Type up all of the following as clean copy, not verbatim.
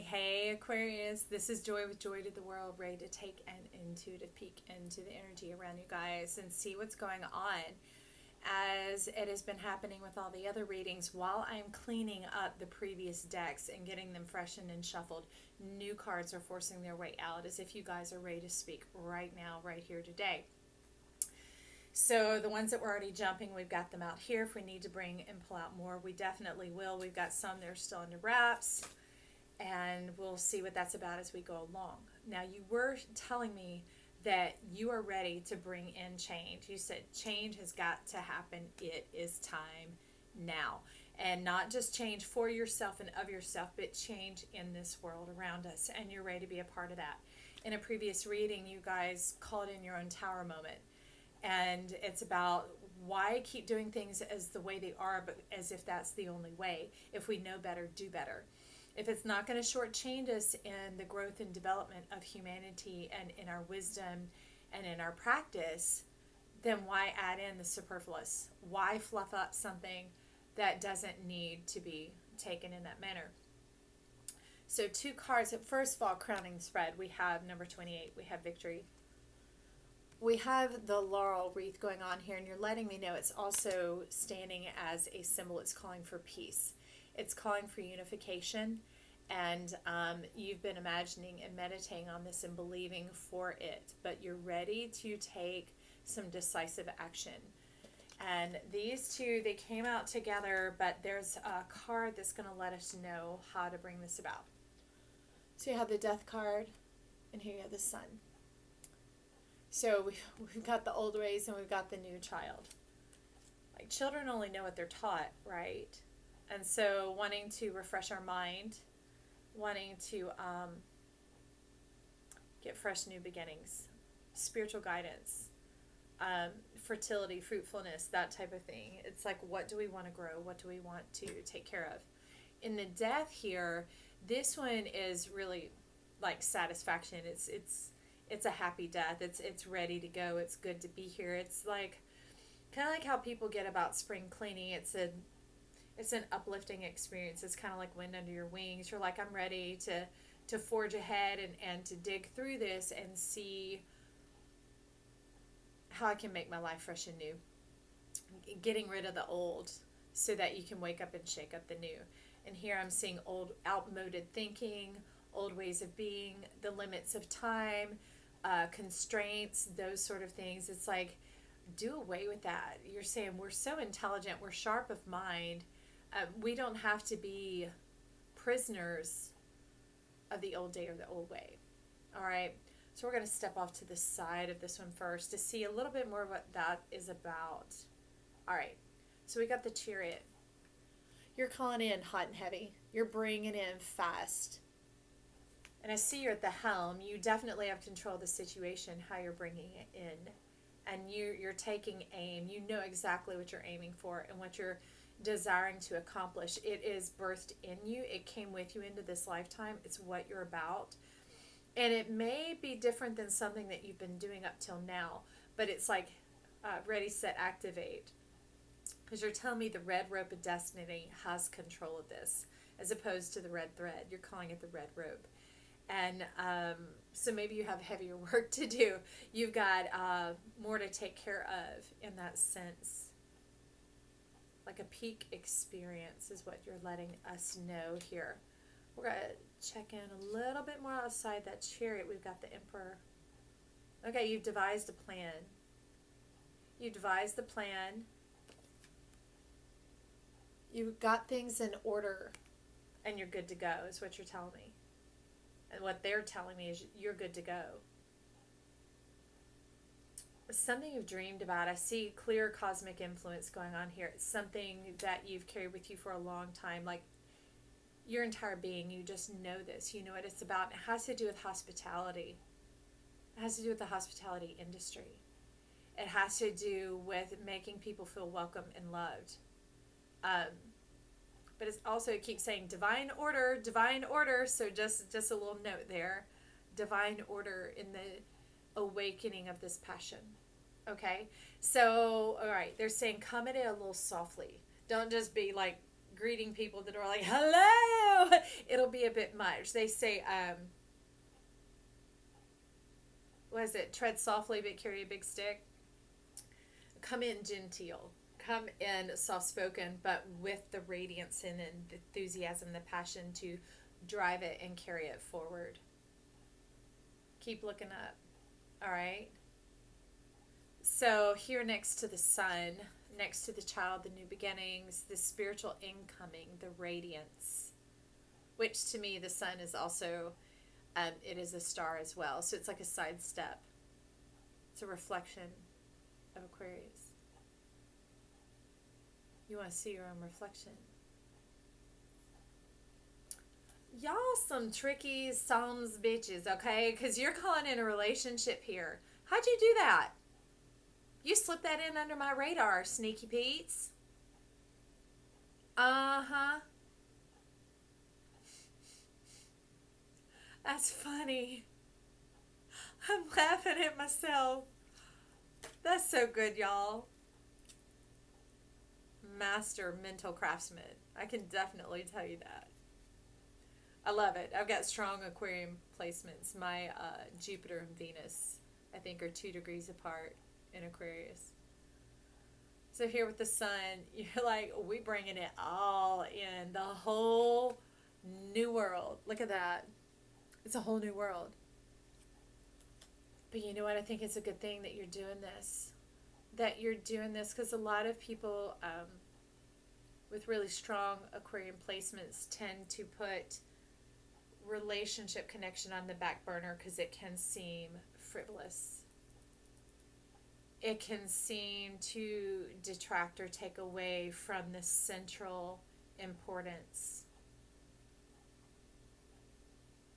Hey, Aquarius. This is Joy with Joy to the World, ready to take to peek into the energy around you guys and see what's going on as it has been happening with all the other readings. While I'm cleaning up the previous decks and getting them freshened and shuffled, new cards are forcing their way out as if you guys are ready to speak right now, right here today. So the ones that were already jumping, we've got them out here. If we need to bring and pull out more, we definitely will. We've got some that are still under wraps, and we'll see what that's about as we go along. Now, you were telling me that you are ready to bring in change. You said change has got to happen. It is time now. And not just change for yourself and of yourself, but change in this world around us. And you're ready to be a part of that. In a previous reading, you guys called in your own tower moment. And it's about why keep doing things as the way they are, but as if that's the only way. If we know better, do better. If it's not going to shortchange us in the growth and development of humanity and in our wisdom and in our practice, then why add in the superfluous? Why fluff up something that doesn't need to be taken in that manner? So 2 cards. First of all, crowning the spread, we have number 28. We have victory. We have the laurel wreath going on here, and you're letting me know it's also standing as a symbol. It's calling for peace. It's calling for unification, and you've been imagining and meditating on this and believing for it, but you're ready to take some decisive action. And these two, they came out together, but there's a card that's going to let us know how to bring this about. So you have the death card, and here you have the sun. So we've got the old ways and we've got the new child. Like, children only know what they're taught, right? And so wanting to refresh our mind, wanting to get fresh new beginnings, spiritual guidance, fertility, fruitfulness, that type of thing. It's like, what do we want to grow? What do we want to take care of? In the death here, this one is really like satisfaction. It's a happy death. It's ready to go. It's good to be here. It's like kind of like how people get about spring cleaning. It's an uplifting experience. It's kind of like wind under your wings. You're like, I'm ready to forge ahead and to dig through this and see how I can make my life fresh and new. Getting rid of the old so that you can wake up and shake up the new. And here I'm seeing old, outmoded thinking, old ways of being, the limits of time, constraints, those sort of things. It's like, do away with that. You're saying we're so intelligent, we're sharp of mind. We don't have to be prisoners of the old day or the old way. All right. So we're going to step off to the side of this one first to see a little bit more what that is about. All right. So we got the Chariot. You're calling in hot and heavy. You're bringing in fast. And I see you're at the helm. You definitely have control of the situation, how you're bringing it in. And you're taking aim. You know exactly what you're aiming for and what you're desiring to accomplish. It is birthed in you. It came with you into this lifetime. It's what you're about. And it may be different than something that you've been doing up till now, but it's like ready, set, activate. Because you're telling me the red rope of destiny has control of this, as opposed to the red thread. You're calling it the red rope. And so maybe you have heavier work to do. You've got more to take care of in that sense. Like a peak experience is what you're letting us know here. We're going to check in a little bit more outside that Chariot. We've got the Emperor. Okay, you've devised a plan. You devised the plan. You've got things in order, and you're good to go, is what you're telling me. And what they're telling me is you're good to go. Something you've dreamed about. I see clear cosmic influence going on here. It's something that you've carried with you for a long time, like your entire being. You just know this. You know what it's about. It has to do with hospitality. It has to do with the hospitality industry. It has to do with making people feel welcome and loved. But it's also, it keeps saying divine order, divine order. So just a little note there. Divine order in the awakening of this passion. Okay? So, all right, they're saying come at it a little softly. Don't just be like greeting people that are like, hello, it'll be a bit much. They say, what is it? Tread softly, but carry a big stick. Come in genteel. Come in soft-spoken, but with the radiance and the enthusiasm, the passion to drive it and carry it forward. Keep looking up. All right? So here next to the sun, next to the child, the new beginnings, the spiritual incoming, the radiance, which to me the sun is also, it is a star as well. So it's like a side step. It's a reflection of Aquarius. You want to see your own reflection. Y'all some tricky sums bitches, okay? Because you're calling in a relationship here. How'd you do that? You slipped that in under my radar, sneaky Pete's. Uh-huh. That's funny. I'm laughing at myself. That's so good, y'all. Master mental craftsman. I can definitely tell you that. I love it. I've got strong Aquarium placements. My Jupiter and Venus, I think, are 2 degrees apart in Aquarius. So here with the sun, you're like, we bringing it all in. The whole new world. Look at that. It's a whole new world. But you know what? I think it's a good thing that you're doing this. That you're doing this because a lot of people with really strong Aquarian placements tend to put relationship connection on the back burner because it can seem frivolous. It can seem to detract or take away from the central importance.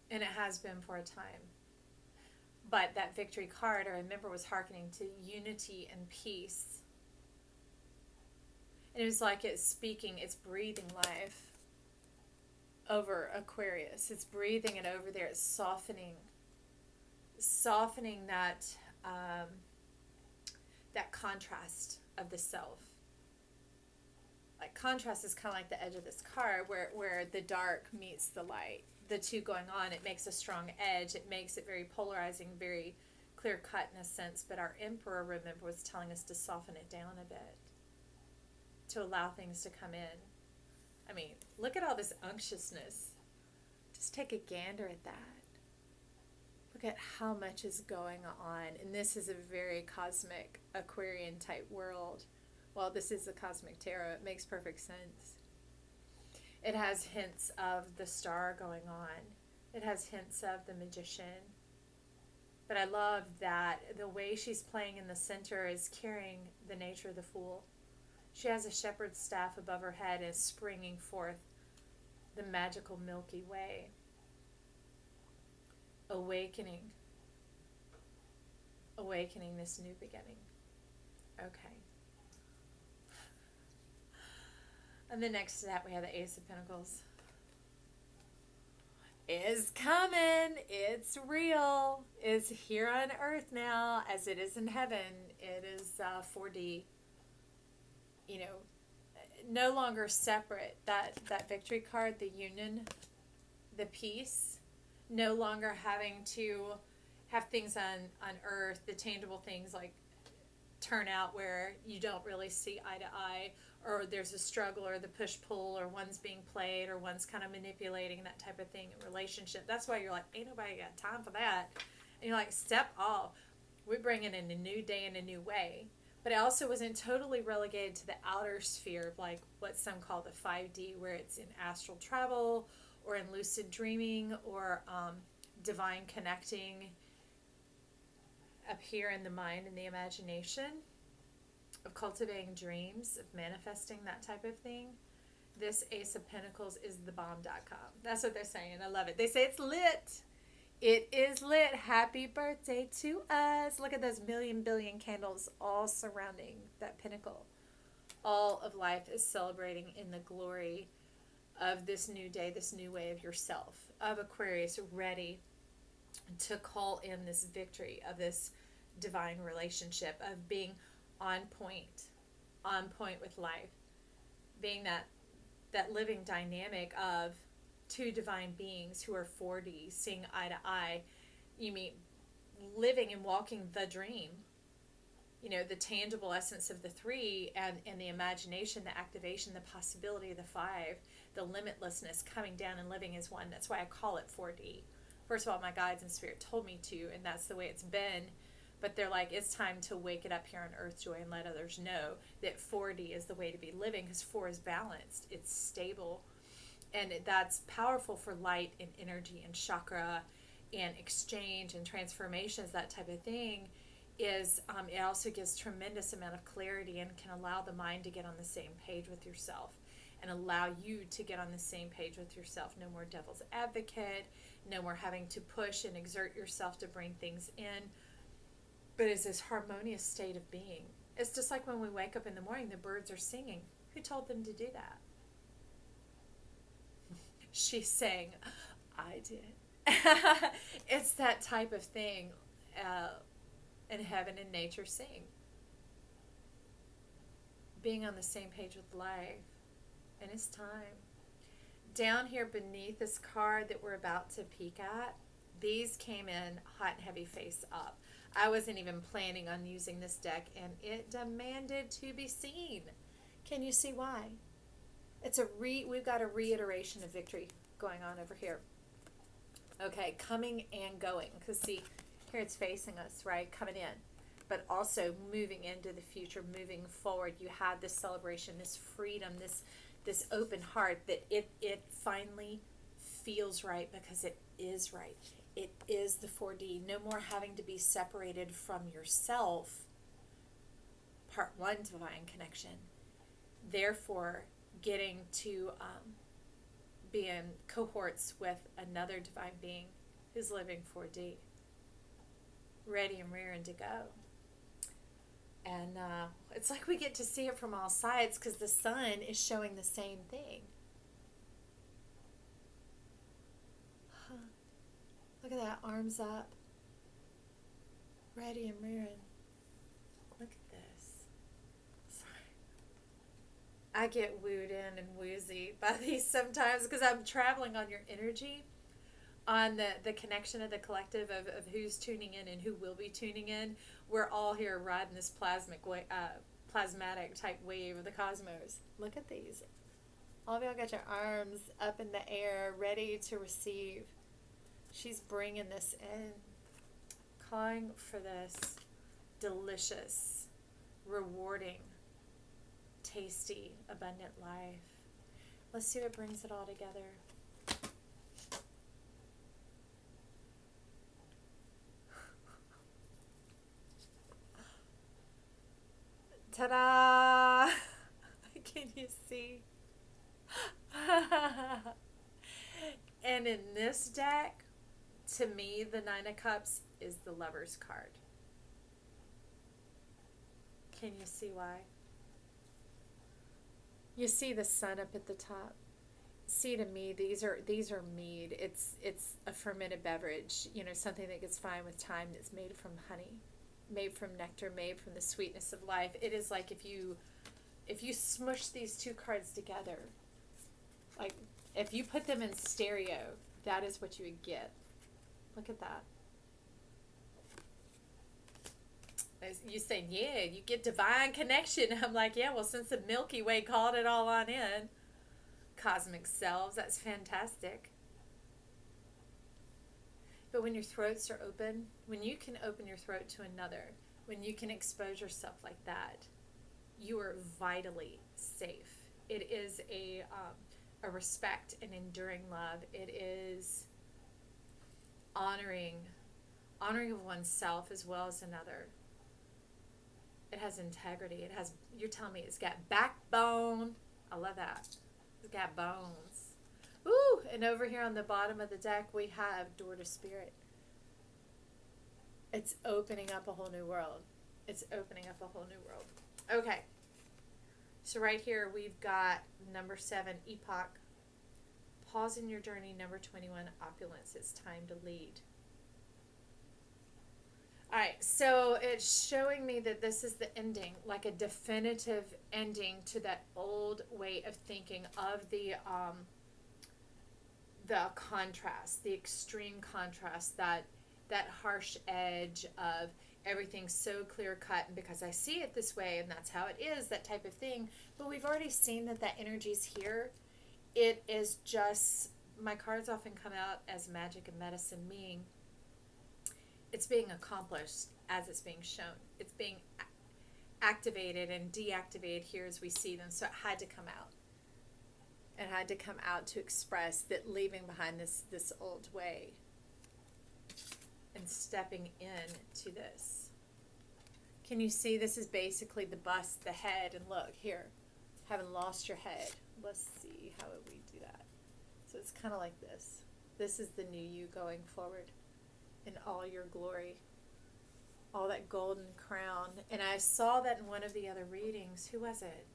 And it has been for a time. But that victory card, I remember, was hearkening to unity and peace. And it was like it's speaking, it's breathing life over Aquarius. It's breathing it over there. It's softening that that contrast of the self. Like contrast is kind of like the edge of this card where the dark meets the light. The two going on, it makes a strong edge. It makes it very polarizing, very clear cut in a sense. But our Emperor, remember, was telling us to soften it down a bit, to allow things to come in. I mean, look at all this unctuousness. Just take a gander at that. Look at how much is going on. And this is a very cosmic Aquarian type world. Well, this is the cosmic tarot. It makes perfect sense. It has hints of the star going on. It has hints of the magician. But I love that the way she's playing in the center is carrying the nature of the Fool. She has a shepherd's staff above her head and is springing forth the magical Milky Way. Awakening this new beginning. Okay. And then next to that, we have the Ace of Pentacles. It's coming. It's real. It's here on earth now as it is in heaven. It is 4D. You know, no longer separate. That victory card, the union, the peace, no longer having to have things on earth, the tangible things like turn out where you don't really see eye to eye, or there's a struggle or the push-pull, or one's being played or one's kind of manipulating, that type of thing in relationship. That's why you're like, ain't nobody got time for that. And you're like, step off. We're bringing in a new day in a new way. But it also wasn't totally relegated to the outer sphere of like what some call the 5D, where it's in astral travel or in lucid dreaming or divine connecting up here in the mind and the imagination, of cultivating dreams, of manifesting, that type of thing. This Ace of Pentacles is the bomb.com. That's what they're saying. I love it. They say it's lit. It is lit. Happy birthday to us. Look at those million billion candles all surrounding that pinnacle. All of life is celebrating in the glory of this new day, this new way of yourself, of Aquarius, ready to call in this victory of this divine relationship, of being on point with life, being that that living dynamic of two divine beings who are 4D seeing eye to eye. You mean living and walking the dream, you know, the tangible essence of the 3, and the imagination, the activation, the possibility of the 5, the limitlessness coming down and living as one. That's why I call it 4D. First of all, my guides and spirit told me to, and that's the way it's been. But they're like, it's time to wake it up here on Earth, Joy, and let others know that 4D is the way to be living, because 4 is balanced, it's stable, and that's powerful for light and energy and chakra and exchange and transformations, that type of thing. Is it also gives tremendous amount of clarity and can allow the mind to get on the same page with yourself and allow you to get on the same page with yourself. No more devil's advocate, no more having to push and exert yourself to bring things in, but it's this harmonious state of being. It's just like when we wake up in the morning, the birds are singing. Who told them to do that? She's saying, I did. It's that type of thing. And heaven and nature sing. Being on the same page with life. And it's time. Down here beneath this card that we're about to peek at, these came in hot and heavy face up. I wasn't even planning on using this deck, and it demanded to be seen. Can you see why? It's we've got a reiteration of victory going on over here. Okay, coming and going. Because see, here it's facing us, right? Coming in. But also moving into the future, moving forward. You had this celebration, this freedom, this open heart that it finally feels right because it is right. It is the 4D. No more having to be separated from yourself. Part 1, divine connection. Therefore, getting to be in cohorts with another divine being who's living 4D. Ready and rearing to go. And it's like we get to see it from all sides because the sun is showing the same thing. Huh. Look at that, arms up. Ready and rearing. Look at this. Sorry. I get wooed in and woozy by these sometimes because I'm traveling on your energy, on the connection of the collective of who's tuning in and who will be tuning in. We're all here riding this plasmatic type wave of the cosmos. Look at these. All of y'all got your arms up in the air, ready to receive. She's bringing this in, calling for this delicious, rewarding, tasty, abundant life. Let's see what brings it all together. Ta-da! Can you see? And in this deck, to me, the 9 of Cups is the Lover's card. Can you see why? You see the sun up at the top. See, to me, these are mead. It's a fermented beverage. You know, something that gets fine with time. That's made from honey, made from nectar, made from the sweetness of life. It is like if you smush these two cards together, like if you put them in stereo, that is what you would get. Look at that. You saying, yeah, you get divine connection. I'm like, yeah, well, since the Milky Way called it all on in. Cosmic selves, that's fantastic. But when your throats are open, when you can open your throat to another, when you can expose yourself like that, you are vitally safe. It is a respect and enduring love. It is honoring of oneself as well as another. It has integrity. It has, you're telling me it's got backbone. I love that. It's got bones. Ooh, and over here on the bottom of the deck, we have Door to Spirit. It's opening up a whole new world. It's opening up a whole new world. Okay. So right here, we've got number 7, Epoch. Pause in your journey. Number 21, Opulence. It's time to lead. All right, so it's showing me that this is the ending, like a definitive ending to that old way of thinking of the contrast, the extreme contrast, that harsh edge of everything so clear cut, and because I see it this way and that's how it is, that type of thing. But we've already seen that energy's here. It is just, my cards often come out as magic and medicine, meaning it's being accomplished as it's being shown. It's being activated and deactivated here as we see them. So it had to come out. It had to come out to express that, leaving behind this old way and stepping into this. Can you see this is basically the bust, the head, and look here, haven't lost your head. Let's see, how would we do that? So it's kind of like this. This is the new you going forward in all your glory, all that golden crown. And I saw that in one of the other readings. Who was it?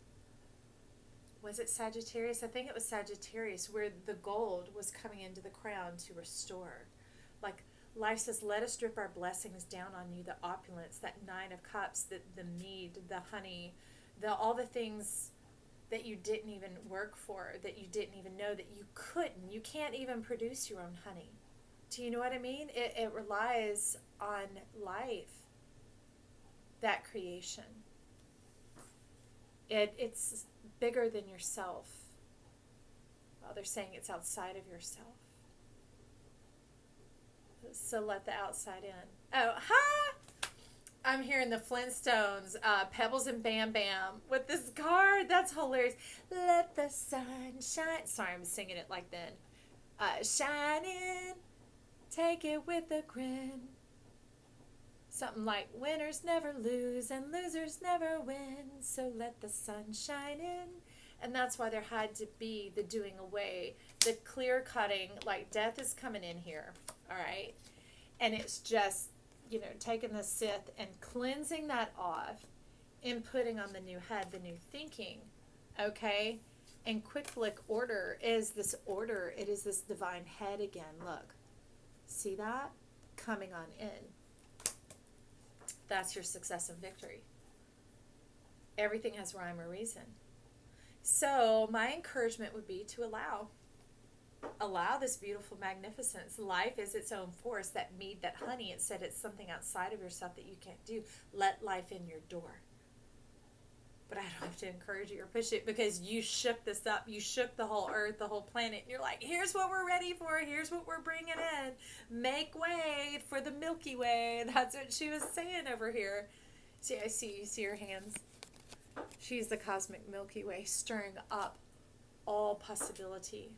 Was it Sagittarius? I think it was Sagittarius, where the gold was coming into the crown to restore. Like life says, let us drip our blessings down on you, the opulence, that 9 of Cups, the mead, the honey, all the things that you didn't even work for, that you didn't even know that you couldn't. You can't even produce your own honey. Do you know what I mean? It relies on life, that creation. It's bigger than yourself. Well, they're saying it's outside of yourself. So let the outside in. Oh, ha! I'm hearing the Flintstones, Pebbles and Bam Bam with this card. That's hilarious. Let the sun shine. Sorry, I'm singing it like then. Shine in. Take it with a grin. Something like winners never lose and losers never win. So let the sun shine in. And that's why there had to be the doing away, the clear cutting, like death is coming in here. All right. And it's just, taking the Sith and cleansing that off and putting on the new head, the new thinking. Okay. And quick flick order is this order. It is this divine head again. Look. See that? Coming on in. That's your success and victory. Everything has rhyme or reason. So my encouragement would be to allow this beautiful magnificence. Life is its own force. That mead, that honey, it said it's something outside of yourself that you can't do. Let life in your door. But I don't have to encourage you or push it, because you shook this up. You shook the whole earth, the whole planet. And you're like, here's what we're ready for. Here's what we're bringing in. Make way for the Milky Way. That's what she was saying over here. See, you see her hands. She's the cosmic Milky Way, stirring up all possibility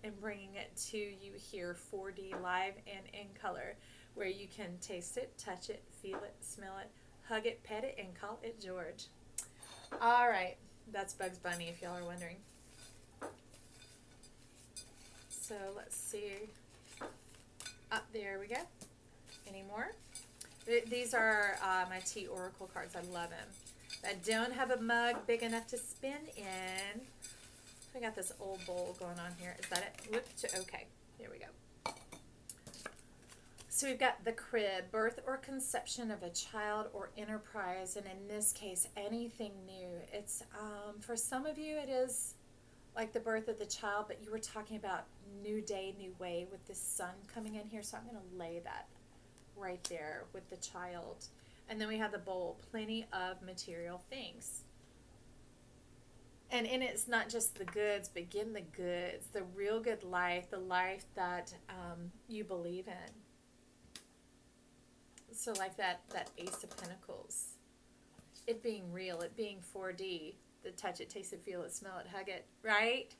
and bringing it to you here, 4D, live and in color, where you can taste it, touch it, feel it, smell it, hug it, pet it, and call it George. All right, that's Bugs Bunny, if y'all are wondering. So let's see. There we go. Any more? These are my tea oracle cards. I love them. I don't have a mug big enough to spin in. I got this old bowl going on here. Is that it? Whoops. Okay, here we go. So we've got the crib, birth or conception of a child or enterprise, and in this case, anything new. It's for some of you, it is like the birth of the child, but you were talking about new day, new way with the sun coming in here. So I'm going to lay that right there with the child. And then we have the bowl, plenty of material things. And in it's not just the goods, but again, the goods, the real good life, the life that you believe in. So like that Ace of Pentacles, it being real, it being 4D, the touch it, taste it, feel it, smell it, hug it, right?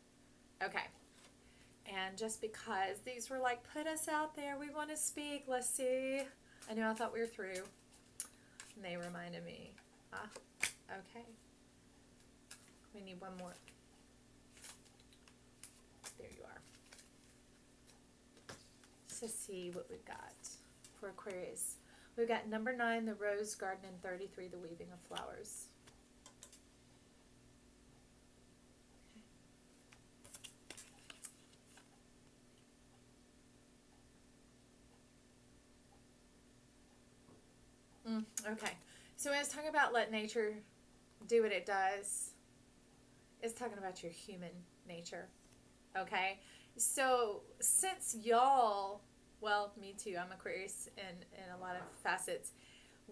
Okay. And just because these were like, put us out there, we want to speak, let's see. I know I thought we were through. And they reminded me, okay. We need one more. There you are. So see what we've got for Aquarius. We've got number 9, the rose garden, and 33, the weaving of flowers. Okay. So when it's talking about let nature do what it does, it's talking about your human nature. Okay? So since y'all, well, me too, I'm Aquarius in a lot of facets.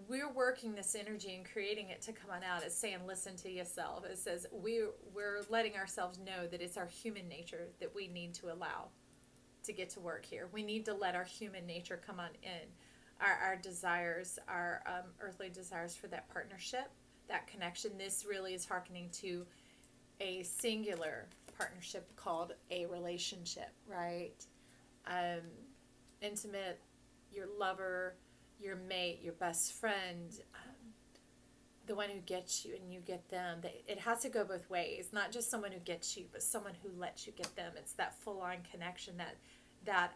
We're working this energy and creating it to come on out. It's saying, listen to yourself. It says we're letting ourselves know that it's our human nature that we need to allow to get to work here. We need to let our human nature come on in. Our desires, our earthly desires for that partnership, that connection. This really is hearkening to a singular partnership called a relationship, right? Intimate, your lover, your mate, your best friend, the one who gets you and you get them. It has to go both ways. Not just someone who gets you, but someone who lets you get them. It's that full-on connection, that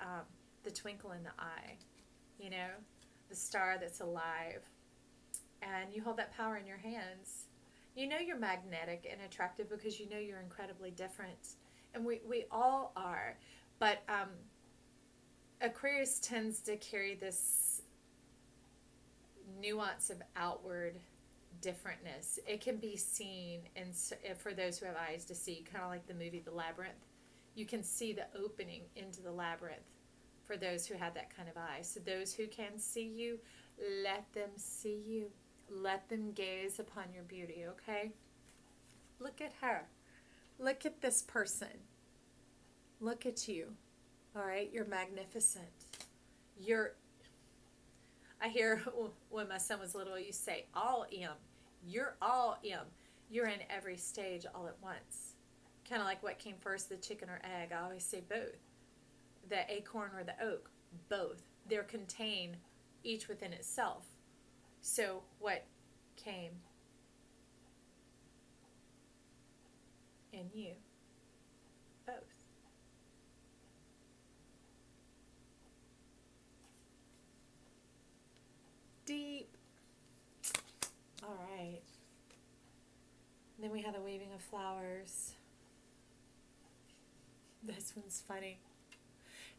the twinkle in the eye, you know, the star that's alive. And you hold that power in your hands. You know you're magnetic and attractive because you know you're incredibly different. And we all are. But Aquarius tends to carry this nuance of outward differentness. It can be seen, and for those who have eyes to see, kind of like the movie The Labyrinth. You can see the opening into the labyrinth for those who have that kind of eye. So those who can see you, let them see you. Let them gaze upon your beauty, okay? Look at her. Look at this person. Look at you. All right? You're magnificent. I hear when my son was little, you say, all am. You're all am. You're in every stage all at once. Kind of like what came first, the chicken or egg. I always say both. The acorn or the oak, both. They're contained each within itself. So what came in you? Both. Deep. All right. Then we have the waving of flowers. This one's funny.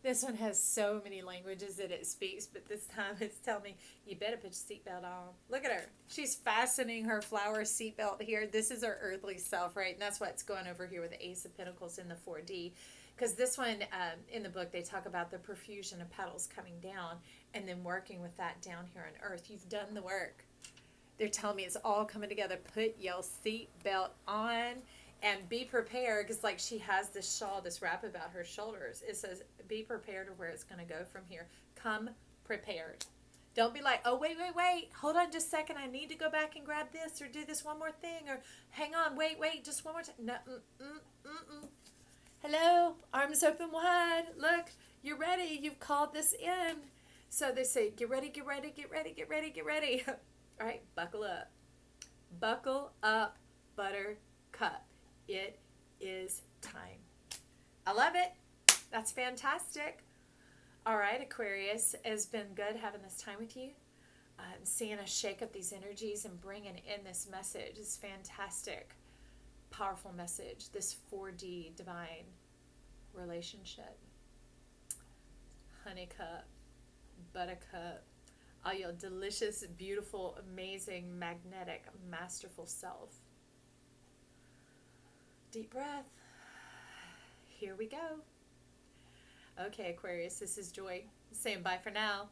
This one has so many languages that it speaks, but this time it's telling me, you better put your seatbelt on. Look at her. She's fastening her flower seatbelt here. This is her earthly self, right? And that's what's going over here with the Ace of Pentacles in the 4D. Because this one, in the book, they talk about the profusion of petals coming down and then working with that down here on Earth. You've done the work. They're telling me it's all coming together. Put your seatbelt on. And be prepared, because like she has this shawl, this wrap about her shoulders. It says, be prepared of where it's going to go from here. Come prepared. Don't be like, oh, wait. Hold on just a second. I need to go back and grab this or do this one more thing. Or hang on, wait, just one more time. No, Hello, arms open wide. Look, you're ready. You've called this in. So they say, get ready. All right, buckle up. Buckle up, buttercup. It is time. I love it. That's fantastic. All right, Aquarius, it's been good having this time with you. Seeing us shake up these energies and bringing in this message is fantastic. Powerful message. This 4D divine relationship. Honeycup, buttercup, all your delicious, beautiful, amazing, magnetic, masterful self. Deep breath. Here we go. Okay, Aquarius, this is Joy saying bye for now.